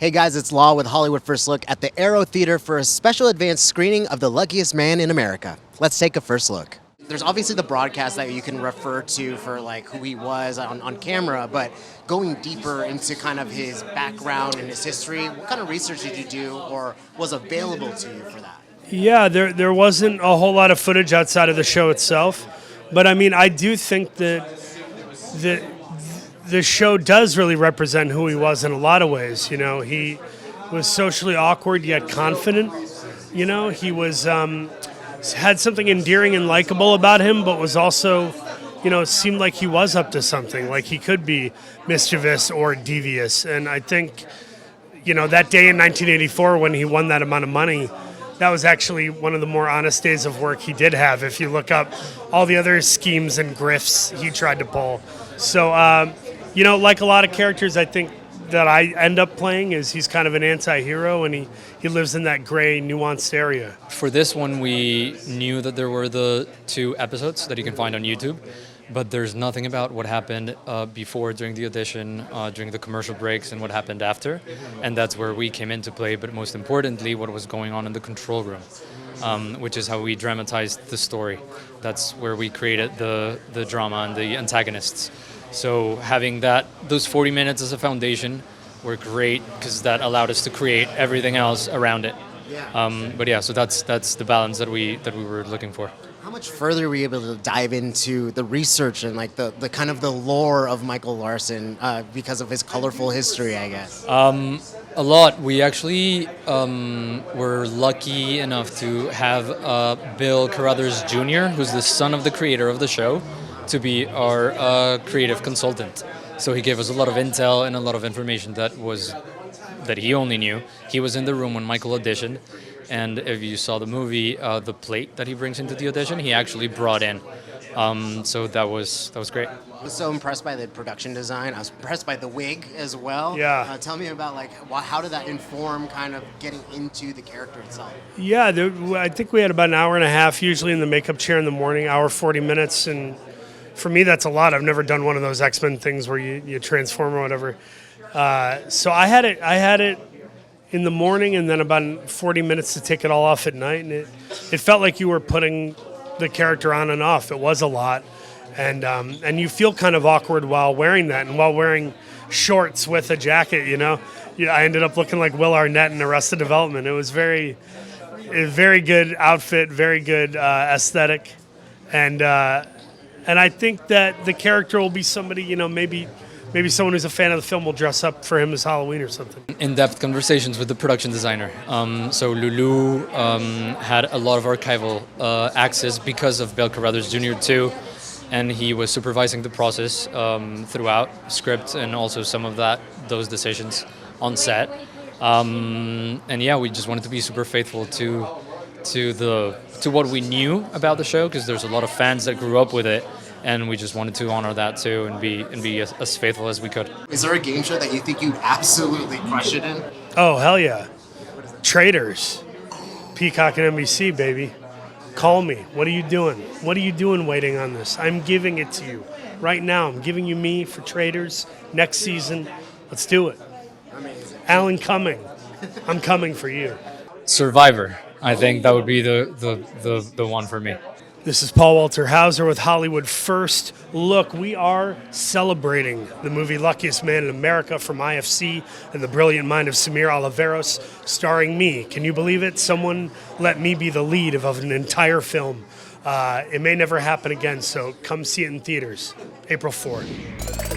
Hey guys, it's Law with Hollywood First Look at the Aero Theater for a special advanced screening of The Luckiest Man in America. Let's take a first look. There's obviously the broadcast that you can refer to for like who he was on camera, but going deeper into kind of his background and his history, what kind of research did you do or was available to you for that? Yeah, there wasn't a whole lot of footage outside of the show itself, but I mean, I do think that the show does really represent who he was in a lot of ways. You know, he was socially awkward yet confident. You know, he was had something endearing and likable about him, but was also, you know, seemed like he was up to something, like he could be mischievous or devious. And I think, you know, that day in 1984 when he won that amount of money, that was actually one of the more honest days of work he did have. If you look up all the other schemes and grifts he tried to pull. So, you know, like a lot of characters, I think that I end up playing is he's kind of an anti-hero, and he lives in that gray, nuanced area. For this one, we knew that there were the 2 episodes that you can find on YouTube, but there's nothing about what happened before, during the audition, during the commercial breaks, and what happened after. And that's where we came into play, but most importantly, what was going on in the control room, which is how we dramatized the story. That's where we created the drama and the antagonists. So having those 40 minutes as a foundation were great because that allowed us to create everything else around it. Yeah. But yeah, so that's the balance that we were looking for. How much further were you able to dive into the research and like the kind of the lore of Michael Larson because of his colorful history, I guess? A lot. We actually were lucky enough to have Bill Carruthers Jr., who's the son of the creator of the show, to be our creative consultant. So he gave us a lot of intel and a lot of information that he only knew. He was in the room when Michael auditioned, and if you saw the movie, the plate that he brings into the audition, he actually brought in. So that was great. I was so impressed by the production design. I was impressed by the wig as well. Yeah. Tell me about like how did that inform kind of getting into the character itself? Yeah, I think we had about an hour and a half usually in the makeup chair in the morning, hour 40 minutes, and for me, that's a lot. I've never done one of those X-Men things where you transform or whatever. So I had it in the morning and then about 40 minutes to take it all off at night. And it felt like you were putting the character on and off. It was a lot. And you feel kind of awkward while wearing that and while wearing shorts with a jacket, you know. I ended up looking like Will Arnett in Arrested Development. It was a very good outfit, very good aesthetic. And I think that the character will be somebody, you know, maybe someone who's a fan of the film will dress up for him as Halloween or something. In-depth conversations with the production designer. So Lulu had a lot of archival access because of Bill Carruthers Jr. too, and he was supervising the process throughout script and also some of those decisions on set. And yeah, we just wanted to be super faithful to what we knew about the show, because there's a lot of fans that grew up with it, and we just wanted to honor that too and be as faithful as we could. Is there a game show that you think you absolutely crush it in? Oh, hell yeah. Traitors. Peacock and NBC, baby. Call me. What are you doing? What are you doing waiting on this? I'm giving it to you. Right now, I'm giving you me for Traitors. Next season, let's do it. Amazing. Alan Cumming. I'm coming for you. Survivor. I think that would be the one for me. This is Paul Walter Hauser with Hollywood First Look. We are celebrating the movie Luckiest Man in America from IFC and the brilliant mind of Samir Oliveros, starring me. Can you believe it? Someone let me be the lead of an entire film. It may never happen again, so come see it in theaters, April 4th.